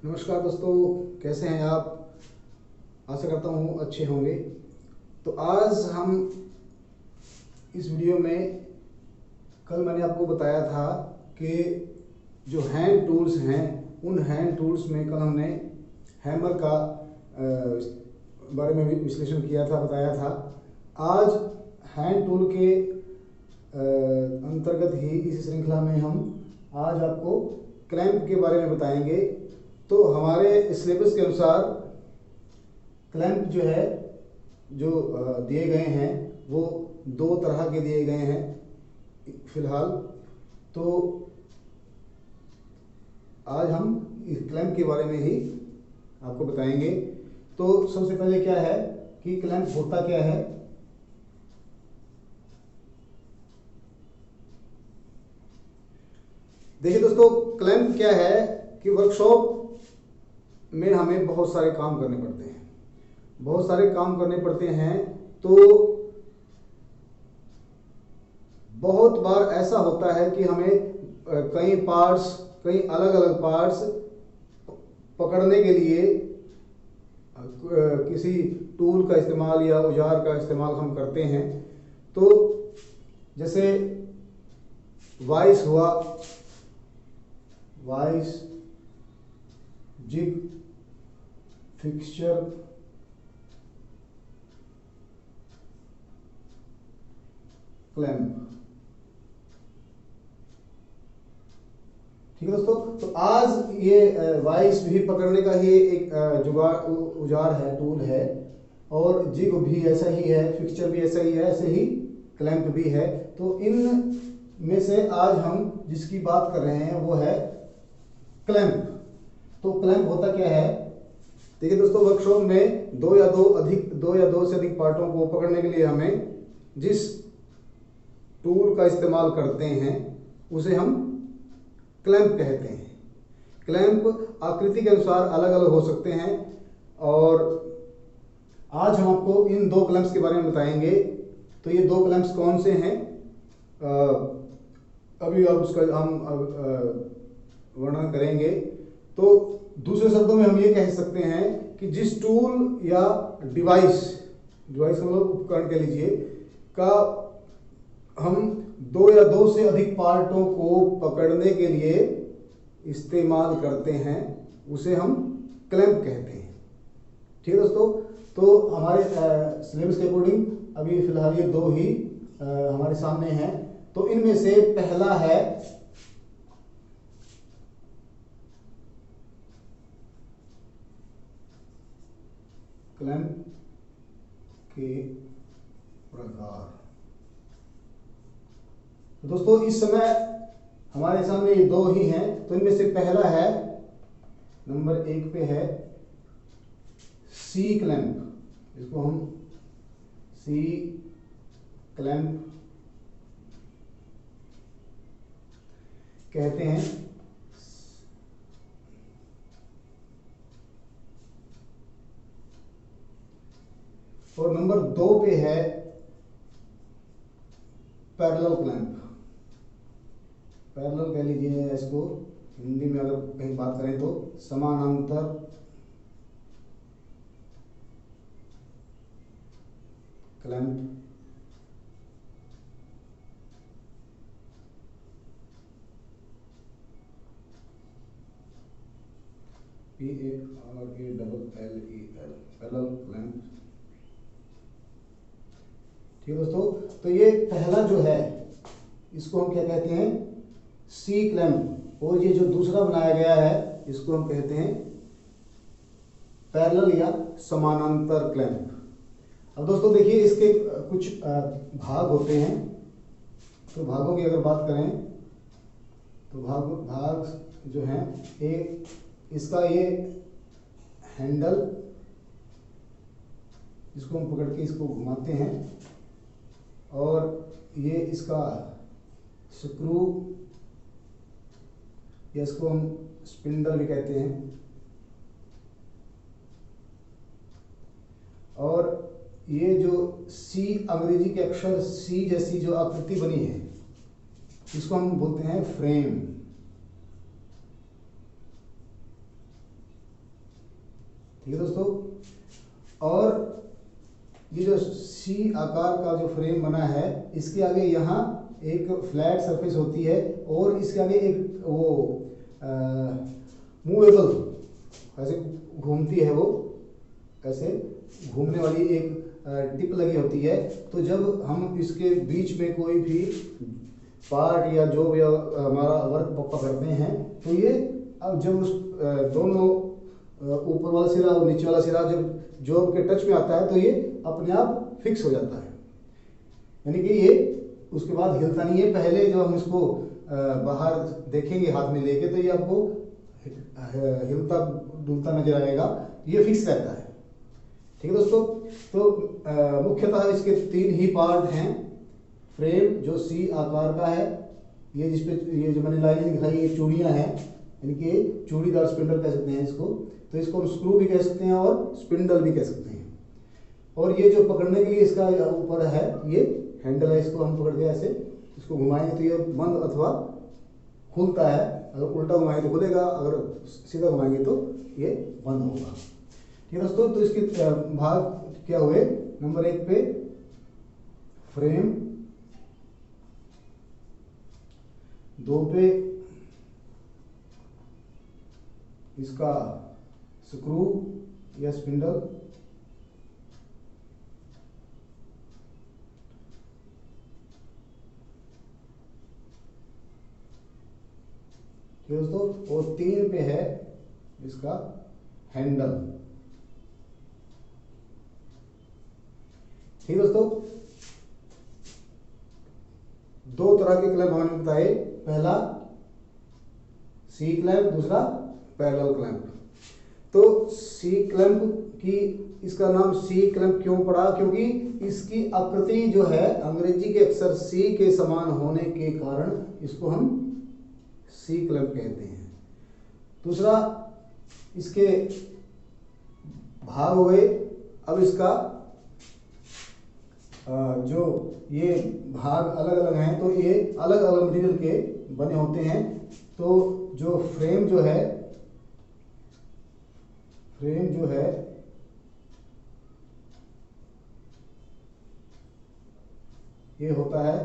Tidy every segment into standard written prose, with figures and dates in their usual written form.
नमस्कार दोस्तों, कैसे हैं आप। आशा करता हूँ अच्छे होंगे। तो आज हम इस वीडियो में, कल मैंने आपको बताया था कि जो हैंड टूल्स हैं, उन हैंड टूल्स में कल हमने हैमर का बारे में विश्लेषण किया था, बताया था। आज हैंड टूल के अंतर्गत ही इस श्रृंखला में हम आज आपको क्लैंप के बारे में बताएंगे। तो हमारे सिलेबस के अनुसार क्लैंप जो है, जो दिए गए हैं, वो दो तरह के दिए गए हैं फिलहाल। तो आज हम इस क्लैंप के बारे में ही आपको बताएंगे। तो सबसे पहले क्या है कि क्लैंप होता क्या है। देखिए दोस्तों, क्लैंप क्या है कि वर्कशॉप में हमें बहुत सारे काम करने पड़ते हैं, बहुत सारे काम करने पड़ते हैं। तो बहुत बार ऐसा होता है कि हमें कई पार्ट्स, कई अलग अलग पार्ट्स पकड़ने के लिए किसी टूल का इस्तेमाल या औजार का इस्तेमाल हम करते हैं। तो जैसे वाइस हुआ, वाइस, जिग, फिक्सचर, क्लैंप। ठीक है दोस्तों, तो आज ये वाइस भी पकड़ने का ही एक जुगाड़ औजार है, टूल है। और जिग भी ऐसा ही है, फिक्सचर भी ऐसा ही है, ऐसे ही क्लैंप भी है। तो इन में से आज हम जिसकी बात कर रहे हैं वो है क्लैंप। तो क्लैंप होता क्या है। देखिए दोस्तों, वर्कशॉप में दो या दो से अधिक पार्टों को पकड़ने के लिए हमें जिस टूल का इस्तेमाल करते हैं उसे हम क्लैंप कहते हैं। क्लैंप आकृति के अनुसार अलग अलग हो सकते हैं और आज हम आपको इन दो क्लैंप्स के बारे में बताएंगे। तो ये दो क्लैंप्स कौन से हैं, अभी आप उसका हम वर्णन करेंगे। तो दूसरे शब्दों में हम ये कह सकते हैं कि जिस टूल या डिवाइस का मतलब उपकरण कह लीजिए, का हम दो या दो से अधिक पार्टों को पकड़ने के लिए इस्तेमाल करते हैं उसे हम क्लैंप कहते हैं। ठीक है दोस्तों, तो हमारे सिलेबस के अकॉर्डिंग अभी फिलहाल ये दो ही हमारे सामने हैं। तो इनमें से पहला है क्लैंप के प्रकार। तो दोस्तों, इस समय हमारे सामने ये दो ही हैं। तो इनमें से पहला है, नंबर 1 पे है सी क्लैंप। इसको हम सी क्लैंप कहते हैं। और नंबर 2 पे है पैरेलल क्लैंप। पैरेलल कह लीजिए इसको, हिंदी में अगर कहीं बात करें तो समानांतर क्लैंप। PARALLEL, parallel clamp. ठीक है दोस्तों, तो ये पहला जो है इसको हम क्या कहते हैं, सी क्लैंप। और ये जो दूसरा बनाया गया है इसको हम कहते हैं पैरेलल या समानांतर क्लैंप। अब दोस्तों देखिए, इसके कुछ भाग होते हैं। तो भागों की अगर बात करें तो भाग जो हैं, एक इसका ये हैंडल, इसको हम पकड़ के इसको घुमाते हैं। और ये इसका स्क्रू, या इसको हम स्पिंडल भी कहते हैं। और ये जो सी, अंग्रेजी के अक्षर सी जैसी जो आकृति बनी है, इसको हम बोलते हैं फ्रेम। ठीक है दोस्तों। और ये जो सी आकार का जो फ्रेम बना है, इसके आगे यहाँ एक फ्लैट सरफेस होती है और इसके आगे एक वो मूवेबल ऐसे घूमती है, वो ऐसे घूमने वाली एक टिप लगी होती है। तो जब हम इसके बीच में कोई भी पार्ट या जो या हमारा वर्क पकड़ते हैं, तो ये अब जब उस दोनों ऊपर वाला सिरा और नीचे वाला सिरा जब जॉब के टच में आता है, तो ये अपने आप फिक्स हो जाता है, यानी कि ये उसके बाद हिलता नहीं है। पहले जब हम इसको बाहर देखेंगे हाथ में लेके, तो ये आपको हिलता डुलता नजर आएगा, ये फिक्स रहता है। ठीक है दोस्तों। तो मुख्यतः इसके 3 ही पार्ट हैं। फ्रेम जो सी आकार का है, ये जिसपे ये जो मैंने लाइनें दिखाई, ये चूड़ियाँ हैं, यानी कि चूड़ीदार स्पिंडल कह सकते हैं इसको। तो इसको हम स्क्रू भी कह सकते हैं और स्पिंडल भी कह सकते हैं। और ये जो पकड़ने के लिए इसका ऊपर है, ये हैंडल है, इसको हम पकड़ के ऐसे इसको घुमाएंगे तो ये बंद अथवा खुलता है। अगर उल्टा घुमाएंगे तो खुलेगा, अगर सीधा घुमाएंगे तो ये बंद होगा। ठीक है दोस्तों। तो इसके भाग क्या हुए? नंबर 1 पे फ्रेम, 2 पे इसका स्क्रू या स्पिंडल, 3 पे है इसका हैंडल। ठीक है दोस्तों। 2 तरह के क्लैंप हमने बताए, पहला सी क्लैंप, दूसरा पैरेलल क्लैंप। तो सी क्लैंप की इसका नाम सी क्लैंप क्यों पड़ा? क्योंकि इसकी आकृति जो है अंग्रेजी के अक्षर सी के समान होने के कारण इसको हम सी क्लैंप कहते हैं। दूसरा, इसके भाग हो गए। अब इसका जो ये भाग अलग अलग हैं, तो ये अलग अलग मटेरियल के बने होते हैं। तो जो फ्रेम जो है ये होता है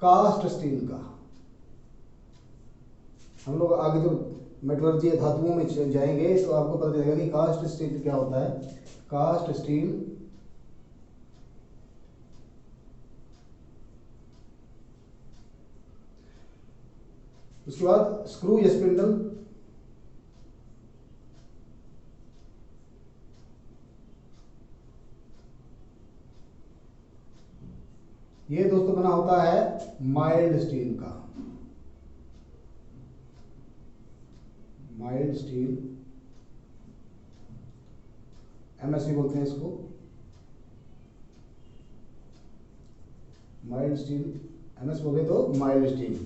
कास्ट स्टील का। हम लोग आगे जब मेटलर्जी या धातुओं में जाएंगे तो आपको पता चलेगा कि कास्ट स्टील क्या होता है। कास्ट स्टील उसके बाद स्क्रू या स्पिंडल, ये दोस्तों बना होता है माइल्ड स्टील का। माइल्ड स्टील, एमएसवी बोलते हैं इसको। माइल्ड स्टील, एमएस बोले तो माइल्ड स्टील।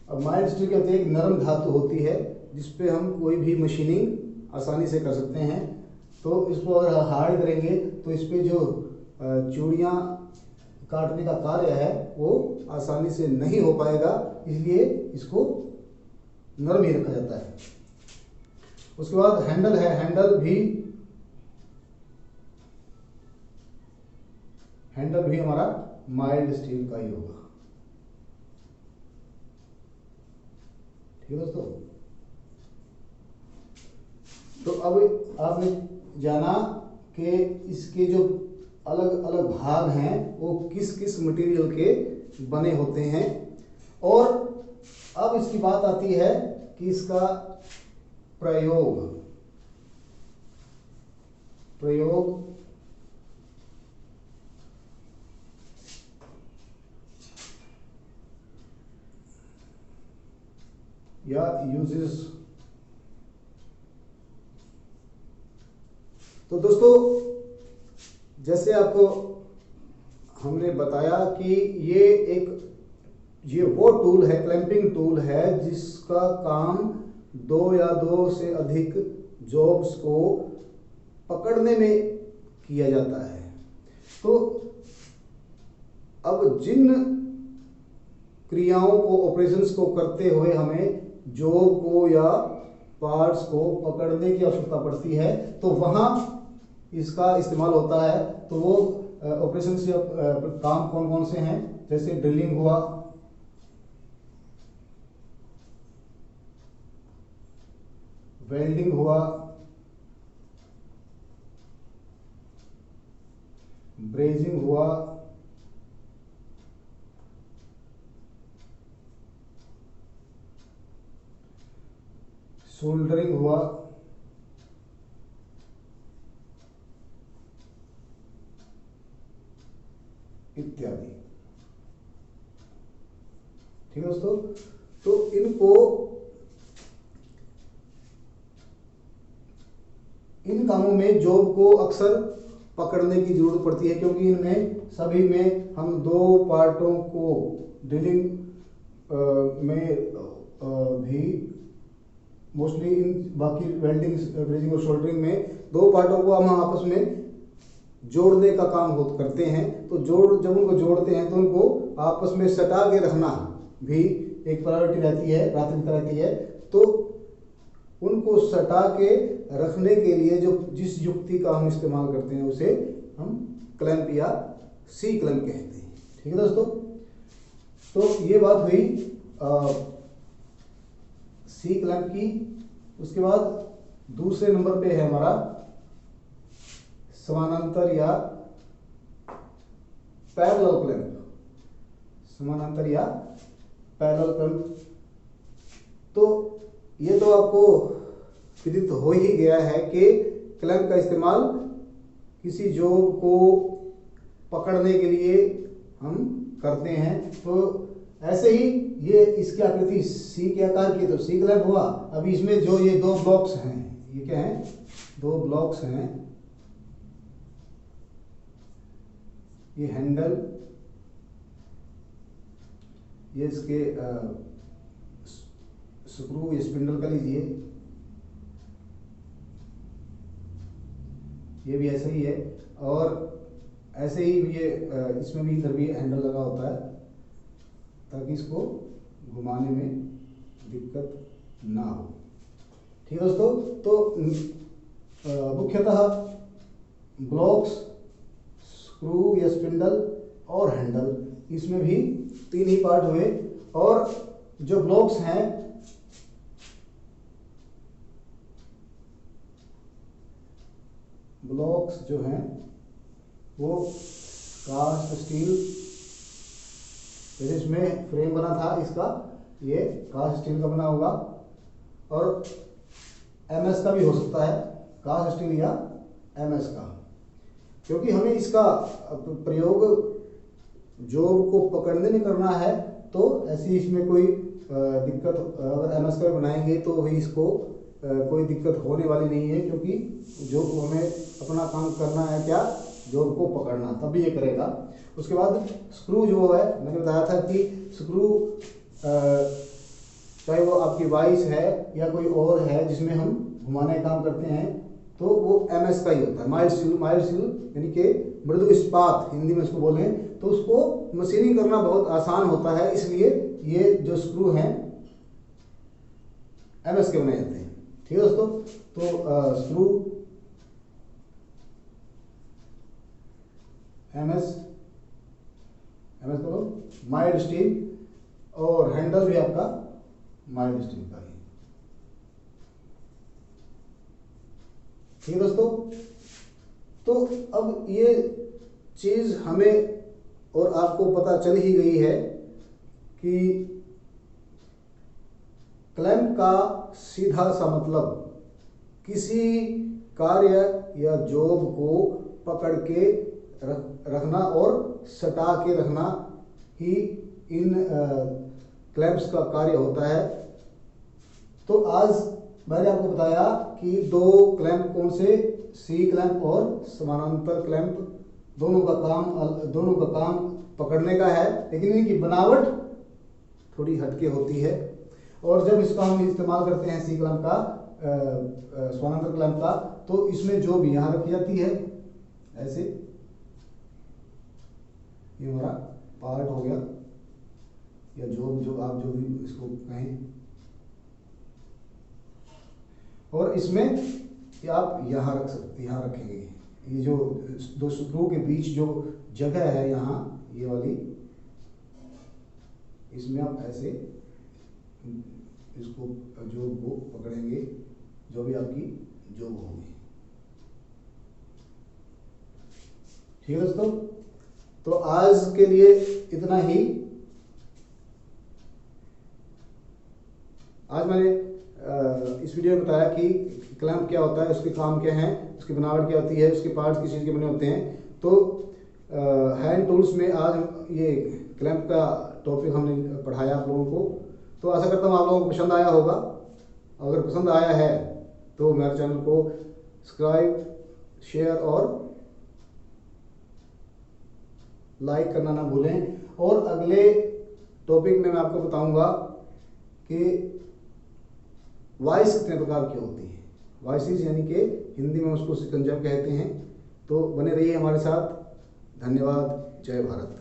अब माइल्ड स्टील क्या होती है? एक नरम धातु होती है जिसपे हम कोई भी मशीनिंग आसानी से कर सकते हैं। तो इसको अगर हार्ड करेंगे तो इस पे जो चूड़ियाँ काटने का कार्य है वो आसानी से नहीं हो पाएगा, इसलिए इसको नरम ही रखा जाता है। उसके बाद हैंडल है। हैंडल भी हमारा माइल्ड स्टील का ही होगा। ठीक है दोस्तों। तो अब आपने जाना कि इसके जो अलग अलग भाग हैं वो किस किस मटेरियल के बने होते हैं। और अब इसकी बात आती है कि इसका प्रयोग या यूजेस। तो दोस्तों, जैसे आपको हमने बताया कि ये वो टूल है, क्लैंपिंग टूल है, जिसका काम 2 या 2 से अधिक जॉब्स को पकड़ने में किया जाता है। तो अब जिन क्रियाओं को, ऑपरेशंस को करते हुए हमें जॉब को या पार्ट्स को पकड़ने की आवश्यकता पड़ती है तो वहां इसका इस्तेमाल होता है। तो वो ऑपरेशन या काम कौन कौन से हैं, जैसे ड्रिलिंग हुआ, वेल्डिंग हुआ, ब्रेजिंग हुआ, सोल्डरिंग हुआ, इत्यादि। ठीक है दोस्तों, तो इन कामों में जॉब को अक्सर पकड़ने की जरूरत पड़ती है, क्योंकि इनमें सभी में हम दो पार्टों को ड्रिलिंग में भी मोस्टली, इन बाकी वेल्डिंग, ब्रेजिंग और सोल्डरिंग में दो पार्टों को हम आपस में जोड़ने का काम करते हैं। तो जब उनको जोड़ते हैं तो उनको आपस में सटा के रखना भी एक प्रायोरिटी रहती है, प्राथमिकता रहती है। तो उनको सटा के रखने के लिए जिस युक्ति का हम इस्तेमाल करते हैं उसे हम क्लैंप या सी क्लैंप कहते हैं। ठीक है दोस्तों, तो ये बात हुई सी क्लैंप की। उसके बाद दूसरे नंबर पे है हमारा समानांतर या पैरेलल क्लैंप। समानांतर या पैरेलल क्लैंप, तो ये तो आपको विदित हो ही गया है कि क्लैंप का इस्तेमाल किसी जॉब को पकड़ने के लिए हम करते हैं। तो ऐसे ही ये इसकी आकृति सी के आकार की, तो सी क्लैंप हुआ। अभी इसमें जो ये दो ब्लॉक्स हैं, ये क्या हैं, दो ब्लॉक्स हैं, ये हैंडल, ये इसके स्क्रू या स्पिंडल का लीजिए, ये भी ऐसे ही है। और ऐसे ही ये इसमें भी इधर भी हैंडल लगा होता है ताकि इसको घुमाने में दिक्कत ना हो। ठीक है दोस्तों, तो मुख्यतः ब्लॉक्स, स्क्रू या स्पिंडल और हैंडल, इसमें भी तीन ही पार्ट हुए। और जो ब्लॉक्स हैं, ब्लॉक्स जो हैं वो कास्ट स्टील, जैसे इसमें फ्रेम बना था इसका, ये कास्ट स्टील का बना होगा। और एमएस का भी हो सकता है, कास्ट स्टील या एमएस का, क्योंकि हमें इसका प्रयोग जॉब को पकड़ने में करना है। तो ऐसी इसमें कोई दिक्कत, अगर एमएस का भी बनाएंगे तो भी इसको कोई दिक्कत होने वाली नहीं है, क्योंकि जो हमें अपना काम करना है क्या, जॉब को पकड़ना, तभी ये करेगा। उसके बाद स्क्रू जो है, मैंने बताया था कि स्क्रू चाहे वो आपकी वाइस है या कोई और है जिसमें हम घुमाने का काम करते हैं, तो वो एमएस का ही होता है, माइल्ड स्टील यानी कि मृदु इस्पात हिंदी में उसको बोलें। तो उसको मशीनिंग करना बहुत आसान होता है, इसलिए ये जो स्क्रू हैं एमएस के बनाए जाते हैं। ठीक है दोस्तों, तो स्क्रू एमएस करो, माइल्ड स्टील, और हैंडल भी आपका माइल्ड स्टील का ही। ठीक है दोस्तों, तो अब ये चीज हमें और आपको पता चल ही गई है कि क्लैंप का सीधा सा मतलब किसी कार्य या जॉब को पकड़ के रखना और सटा के रखना ही इन क्लैंप्स का कार्य होता है। तो आज मैंने आपको बताया कि दो क्लैंप कौन से, सी क्लैंप और समानांतर क्लैंप, दोनों का काम पकड़ने का है, लेकिन इनकी बनावट थोड़ी हटके होती है। और जब इसका हम इस्तेमाल करते हैं सी क्लैंप का, समानांतर क्लैंप का, तो इसमें जो भी यहाँ रखी जाती है ऐसे, ये हमारा पार्ट हो गया, या जो आप जो भी इसको कहें, और इसमें ये आप यहाँ रख सकते, यहाँ रखेंगे। ये जो दो स्क्रू के बीच जो जगह है यहाँ, ये वाली, इसमें आप ऐसे इसको जो वो पकड़ेंगे, जो भी आपकी जोब होगी। ठीक है दोस्तों, तो आज के लिए इतना ही। आज मैंने इस वीडियो में बताया कि क्लैंप क्या होता है, उसके काम क्या हैं, उसकी बनावट क्या होती है, उसके पार्ट्स किस चीज़ के बने होते हैं। तो हैंड टूल्स में आज ये क्लैंप का टॉपिक हमने पढ़ाया आप लोगों को। तो आशा करता हूँ आप लोगों को पसंद आया होगा। अगर पसंद आया है तो मेरे चैनल को सब्सक्राइब, शेयर और लाइक करना ना भूलें। और अगले टॉपिक में मैं आपको बताऊंगा कि वॉइस कितने प्रकार की होती है। वॉइसेस यानी कि हिंदी में उसको शिकंजा कहते हैं। तो बने रहिए हमारे साथ। धन्यवाद। जय भारत।